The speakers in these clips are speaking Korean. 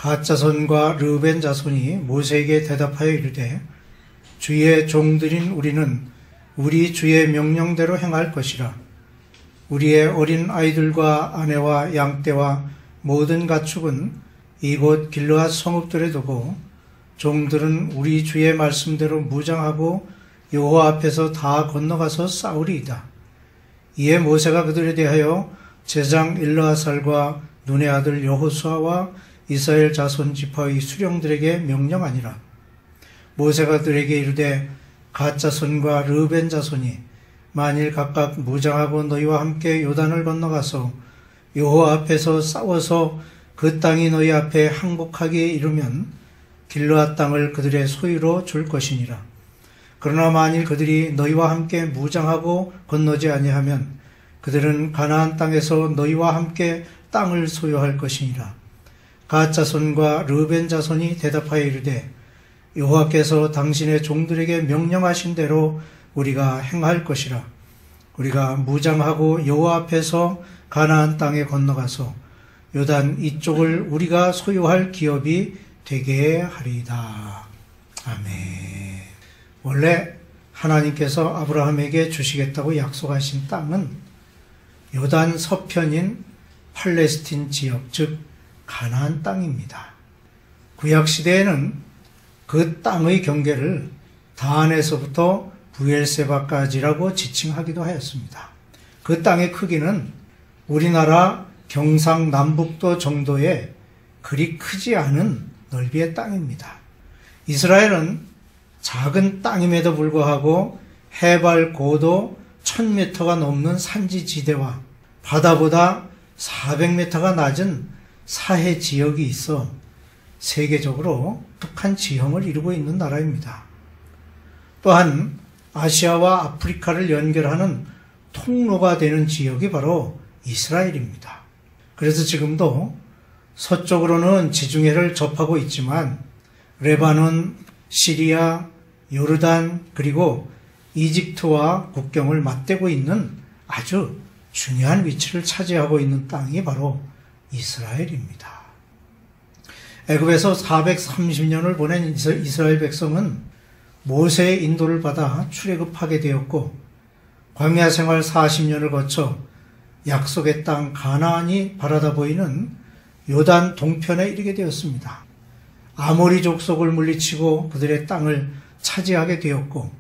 갓 자손과 르우벤 자손이 모세에게 대답하여 이르되 주의 종들인 우리는 우리 주의 명령대로 행할 것이라. 우리의 어린 아이들과 아내와 양떼와 모든 가축은 이곳 길르앗 성읍들에 두고 종들은 우리 주의 말씀대로 무장하고 여호와 앞에서 다 건너가서 싸우리이다. 이에 모세가 그들에 대하여 제장 일르아살과 눈의 아들 여호수아와 이스라엘 자손 지파의 수령들에게 명령하니라. 모세가 그들에게 이르되 갓 자손과 르우벤 자손이 만일 각각 무장하고 너희와 함께 요단을 건너가서 여호와 앞에서 싸워서 그 땅이 너희 앞에 항복하기에 이르면 길르앗 땅을 그들의 소유로 줄 것이니라. 그러나 만일 그들이 너희와 함께 무장하고 건너지 아니하면 그들은 가나안 땅에서 너희와 함께 땅을 소유할 것이니라. 갓 자손과 르우벤 자손이 대답하여 이르되 여호와께서 당신의 종들에게 명령하신 대로 우리가 행할 것이라. 우리가 무장하고 여호와 앞에서 가나안 땅에 건너가서 요단 이쪽을 우리가 소유할 기업이 되게 하리이다. 아멘. 원래 하나님께서 아브라함에게 주시겠다고 약속하신 땅은 요단 서편인 팔레스틴 지역, 즉 가나안 땅입니다. 구약시대에는 그 땅의 경계를 다안에서부터 부엘세바까지라고 지칭하기도 하였습니다. 그 땅의 크기는 우리나라 경상남북도 정도의 그리 크지 않은 넓이의 땅입니다. 이스라엘은 작은 땅임에도 불구하고 해발 고도 1000m가 넘는 산지지대와 바다보다 400m가 낮은 사해 지역이 있어 세계적으로 독특한 지형을 이루고 있는 나라입니다. 또한 아시아와 아프리카를 연결하는 통로가 되는 지역이 바로 이스라엘입니다. 그래서 지금도 서쪽으로는 지중해를 접하고 있지만 레바논, 시리아, 요르단 그리고 이집트와 국경을 맞대고 있는 아주 중요한 위치를 차지하고 있는 땅이 바로 이스라엘입니다. 애굽에서 430년을 보낸 이스라엘 백성은 모세의 인도를 받아 출애굽하게 되었고 광야 생활 40년을 거쳐 약속의 땅 가나안이 바라다 보이는 요단 동편에 이르게 되었습니다. 아모리 족속을 물리치고 그들의 땅을 차지하게 되었고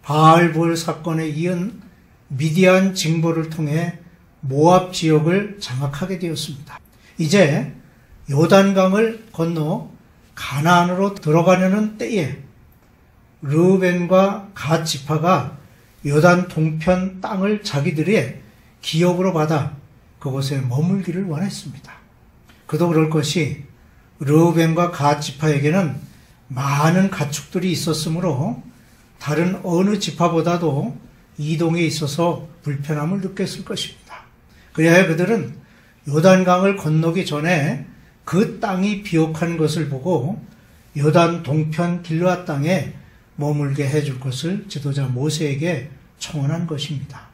바알볼 사건에 이은 미디안 징벌을 통해 모압 지역을 장악하게 되었습니다. 이제 요단강을 건너 가나안으로 들어가려는 때에 르우벤과 갓 지파가 요단 동편 땅을 자기들의 기업으로 받아 그곳에 머물기를 원했습니다. 그도 그럴 것이 르우벤과 갓 지파에게는 많은 가축들이 있었으므로 다른 어느 지파보다도 이동에 있어서 불편함을 느꼈을 것입니다. 그래야 그들은 요단강을 건너기 전에 그 땅이 비옥한 것을 보고 요단 동편 길르앗 땅에 머물게 해줄 것을 지도자 모세에게 청원한 것입니다.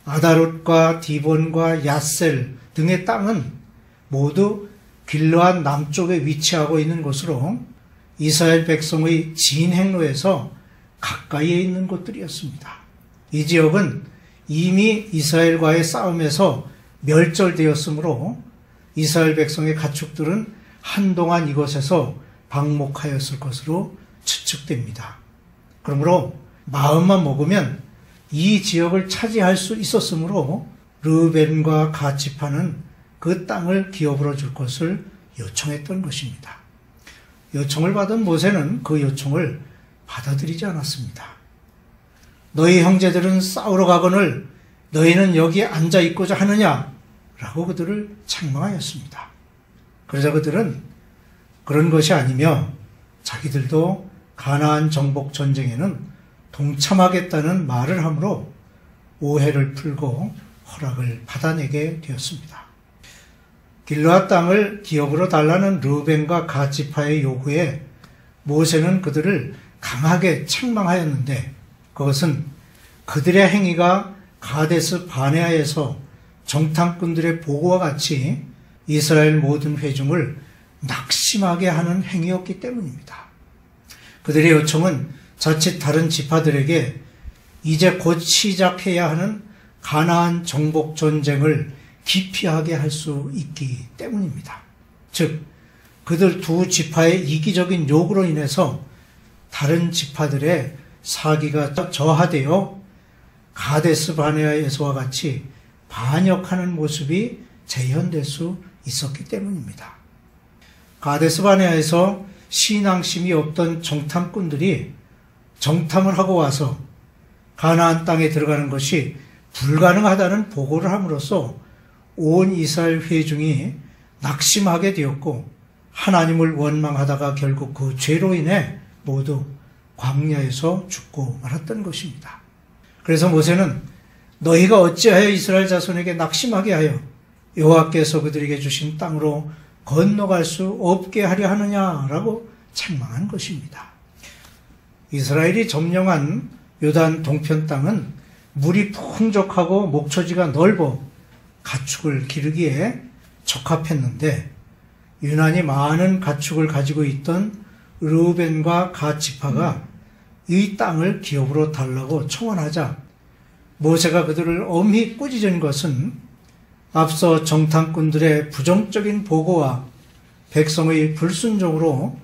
아다롯과 디본과 야셀 등의 땅은 모두 길르앗 남쪽에 위치하고 있는 곳으로 이스라엘 백성의 진행로에서 가까이에 있는 곳들이었습니다. 이 지역은 이미 이스라엘과의 싸움에서 멸절되었으므로 이스라엘 백성의 가축들은 한동안 이곳에서 방목하였을 것으로 추측됩니다. 그러므로 마음만 먹으면 이 지역을 차지할 수 있었으므로 르우벤과 갓 지파는 그 땅을 기업으로 줄 것을 요청했던 것입니다. 요청을 받은 모세는 그 요청을 받아들이지 않았습니다. 너희 형제들은 싸우러 가거늘 너희는 여기에 앉아 있고자 하느냐? 라고 그들을 책망하였습니다. 그러자 그들은 그런 것이 아니며 자기들도 가나안 정복 전쟁에는 동참하겠다는 말을 하므로 오해를 풀고 허락을 받아내게 되었습니다. 길르앗 땅을 기업으로 달라는 르우벤과 갓 지파의 요구에 모세는 그들을 강하게 책망하였는데 그것은 그들의 행위가 가데스 바네아에서 정탐꾼들의 보고와 같이 이스라엘 모든 회중을 낙심하게 하는 행위였기 때문입니다. 그들의 요청은 자칫 다른 지파들에게 이제 곧 시작해야 하는 가나안 정복 전쟁을 기피하게 할 수 있기 때문입니다. 즉, 그들 두 지파의 이기적인 요구로 인해서 다른 지파들의 사기가 저하되어 가데스 바네아에서와 같이 반역하는 모습이 재현될 수 있었기 때문입니다. 가데스 바네아에서 신앙심이 없던 정탐꾼들이 정탐을 하고 와서 가나안 땅에 들어가는 것이 불가능하다는 보고를 함으로써 온 이스라엘 회중이 낙심하게 되었고 하나님을 원망하다가 결국 그 죄로 인해 모두 광야에서 죽고 말았던 것입니다. 그래서 모세는 너희가 어찌하여 이스라엘 자손에게 낙심하게 하여 여호와께서 그들에게 주신 땅으로 건너갈 수 없게 하려 하느냐라고 책망한 것입니다. 이스라엘이 점령한 요단 동편 땅은 물이 풍족하고 목초지가 넓어 가축을 기르기에 적합했는데 유난히 많은 가축을 가지고 있던 르우벤과 갓 지파가 이 땅을 기업으로 달라고 청원하자 모세가 그들을 엄히 꾸짖은 것은 앞서 정탐꾼들의 부정적인 보고와 백성의 불순종으로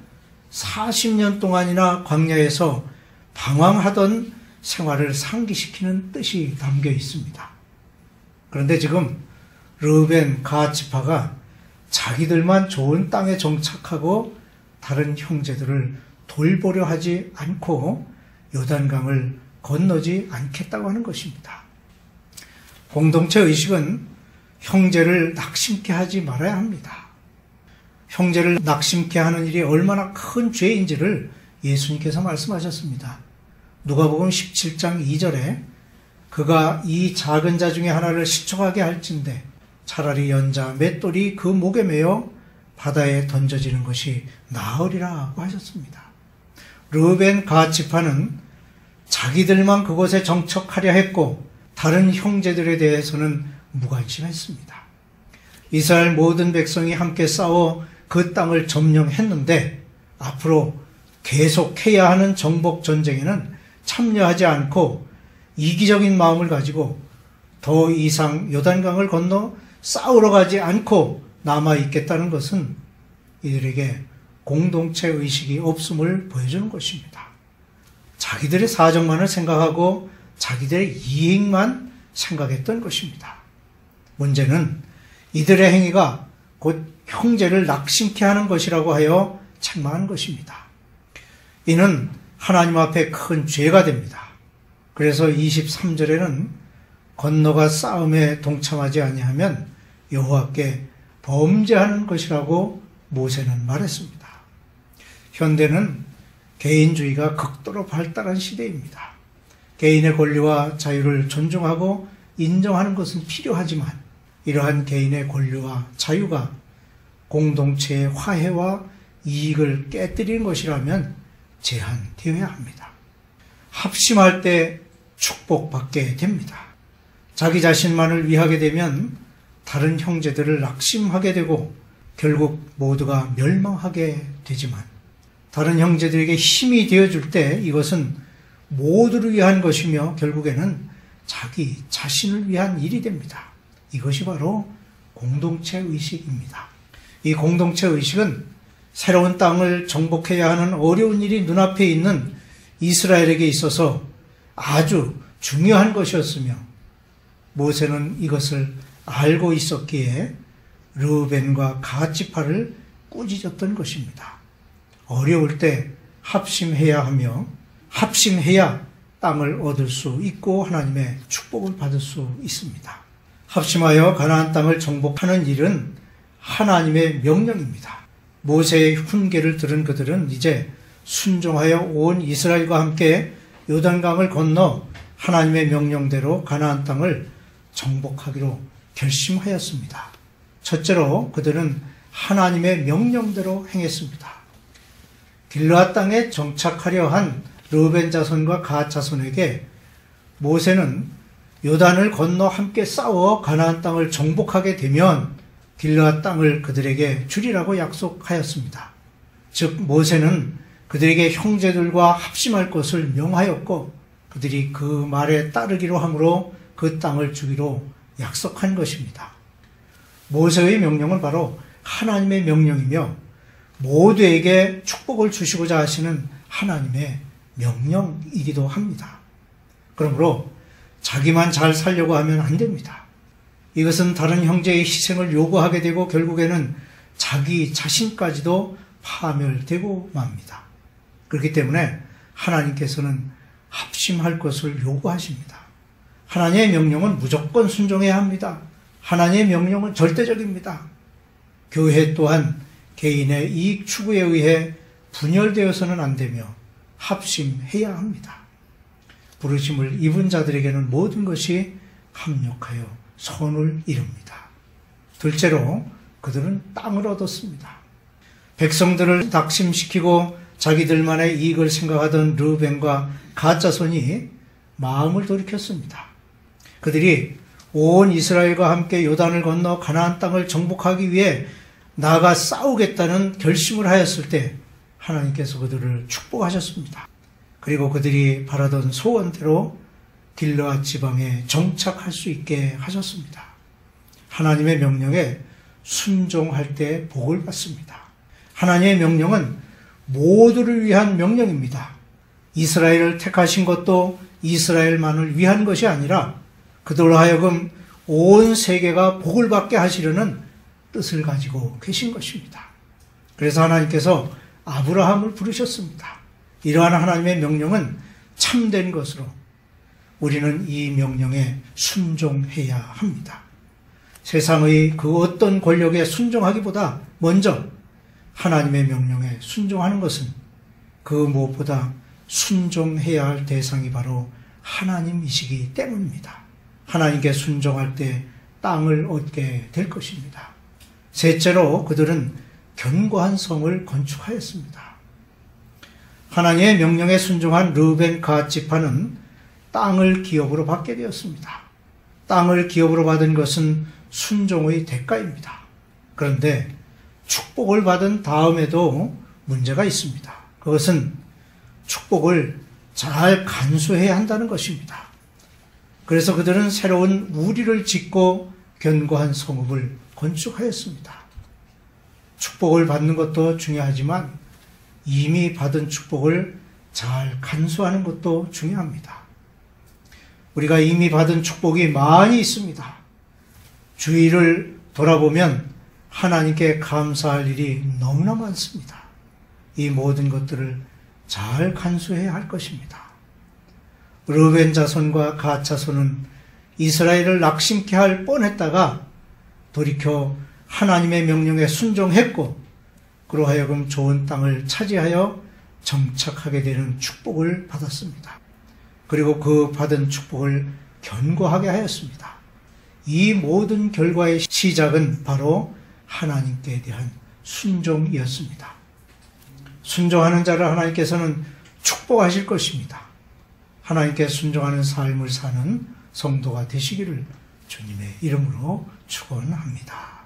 40년 동안이나 광야에서 방황하던 생활을 상기시키는 뜻이 담겨 있습니다. 그런데 지금 르우벤, 갓 지파가 자기들만 좋은 땅에 정착하고 다른 형제들을 돌보려 하지 않고 요단강을 건너지 않겠다고 하는 것입니다. 공동체 의식은 형제를 낙심케 하지 말아야 합니다. 형제를 낙심케 하는 일이 얼마나 큰 죄인지를 예수님께서 말씀하셨습니다. 누가복음 17장 2절에 그가 이 작은 자 중에 하나를 시촉하게 할진대 차라리 연자 맷돌이 그 목에 매어 바다에 던져지는 것이 나으리라고 하셨습니다. 르우벤 갓 지파는 자기들만 그곳에 정착하려 했고 다른 형제들에 대해서는 무관심했습니다. 이스라엘 모든 백성이 함께 싸워 그 땅을 점령했는데 앞으로 계속해야 하는 정복 전쟁에는 참여하지 않고 이기적인 마음을 가지고 더 이상 요단강을 건너 싸우러 가지 않고 남아있겠다는 것은 이들에게 공동체 의식이 없음을 보여주는 것입니다. 자기들의 사정만을 생각하고 자기들의 이익만 생각했던 것입니다. 문제는 이들의 행위가 곧 형제를 낙심케 하는 것이라고 하여 책망한 것입니다. 이는 하나님 앞에 큰 죄가 됩니다. 그래서 23절에는 건너가 싸움에 동참하지 아니하면 여호와께 범죄하는 것이라고 모세는 말했습니다. 현대는 개인주의가 극도로 발달한 시대입니다. 개인의 권리와 자유를 존중하고 인정하는 것은 필요하지만 이러한 개인의 권리와 자유가 공동체의 화해와 이익을 깨뜨리는 것이라면 제한되어야 합니다. 합심할 때 축복받게 됩니다. 자기 자신만을 위하게 되면 다른 형제들을 낙심하게 되고 결국 모두가 멸망하게 되지만 다른 형제들에게 힘이 되어줄 때 이것은 모두를 위한 것이며 결국에는 자기 자신을 위한 일이 됩니다. 이것이 바로 공동체 의식입니다. 이 공동체 의식은 새로운 땅을 정복해야 하는 어려운 일이 눈앞에 있는 이스라엘에게 있어서 아주 중요한 것이었으며 모세는 이것을 알고 있었기에 르우벤과 갓 지파를 꾸짖었던 것입니다. 어려울 때 합심해야 하며 합심해야 땅을 얻을 수 있고 하나님의 축복을 받을 수 있습니다. 합심하여 가나안 땅을 정복하는 일은 하나님의 명령입니다. 모세의 훈계를 들은 그들은 이제 순종하여 온 이스라엘과 함께 요단강을 건너 하나님의 명령대로 가나안 땅을 정복하기로 결심하였습니다. 첫째로 그들은 하나님의 명령대로 행했습니다. 길르앗 땅에 정착하려 한 르우벤 자손과 갓 자손에게 모세는 요단을 건너 함께 싸워 가나안 땅을 정복하게 되면 길르앗 땅을 그들에게 주리라고 약속하였습니다. 즉 모세는 그들에게 형제들과 합심할 것을 명하였고 그들이 그 말에 따르기로 함으로 그 땅을 주기로 약속한 것입니다. 모세의 명령은 바로 하나님의 명령이며 모두에게 축복을 주시고자 하시는 하나님의 명령이기도 합니다. 그러므로 자기만 잘 살려고 하면 안 됩니다. 이것은 다른 형제의 희생을 요구하게 되고 결국에는 자기 자신까지도 파멸되고 맙니다. 그렇기 때문에 하나님께서는 합심할 것을 요구하십니다. 하나님의 명령은 무조건 순종해야 합니다. 하나님의 명령은 절대적입니다. 교회 또한 개인의 이익 추구에 의해 분열되어서는 안 되며 합심해야 합니다. 부르심을 입은 자들에게는 모든 것이 합력하여 선을 이룹니다. 둘째로 그들은 땅을 얻었습니다. 백성들을 낙심시키고 자기들만의 이익을 생각하던 르우벤과 갓 자손이 마음을 돌이켰습니다. 그들이 온 이스라엘과 함께 요단을 건너 가나안 땅을 정복하기 위해 나아가 싸우겠다는 결심을 하였을 때 하나님께서 그들을 축복하셨습니다. 그리고 그들이 바라던 소원대로 길르앗 지방에 정착할 수 있게 하셨습니다. 하나님의 명령에 순종할 때 복을 받습니다. 하나님의 명령은 모두를 위한 명령입니다. 이스라엘을 택하신 것도 이스라엘만을 위한 것이 아니라 그들로 하여금 온 세계가 복을 받게 하시려는 뜻을 가지고 계신 것입니다. 그래서 하나님께서 아브라함을 부르셨습니다. 이러한 하나님의 명령은 참된 것으로 우리는 이 명령에 순종해야 합니다. 세상의 그 어떤 권력에 순종하기보다 먼저 하나님의 명령에 순종하는 것은 그 무엇보다 순종해야 할 대상이 바로 하나님이시기 때문입니다. 하나님께 순종할 때 땅을 얻게 될 것입니다. 셋째로 그들은 견고한 성을 건축하였습니다. 하나님의 명령에 순종한 르우벤 갓 지파는 땅을 기업으로 받게 되었습니다. 땅을 기업으로 받은 것은 순종의 대가입니다. 그런데 축복을 받은 다음에도 문제가 있습니다. 그것은 축복을 잘 간수해야 한다는 것입니다. 그래서 그들은 새로운 우리를 짓고 견고한 성읍을 건축하였습니다. 축복을 받는 것도 중요하지만 이미 받은 축복을 잘 간수하는 것도 중요합니다. 우리가 이미 받은 축복이 많이 있습니다. 주위를 돌아보면 하나님께 감사할 일이 너무나 많습니다. 이 모든 것들을 잘 간수해야 할 것입니다. 르우벤 자손과 갓 자손은 이스라엘을 낙심케 할 뻔했다가 돌이켜 하나님의 명령에 순종했고 그로 하여금 좋은 땅을 차지하여 정착하게 되는 축복을 받았습니다. 그리고 그 받은 축복을 견고하게 하였습니다. 이 모든 결과의 시작은 바로 하나님께 대한 순종이었습니다. 순종하는 자를 하나님께서는 축복하실 것입니다. 하나님께 순종하는 삶을 사는 성도가 되시기를 주님의 이름으로 축원합니다.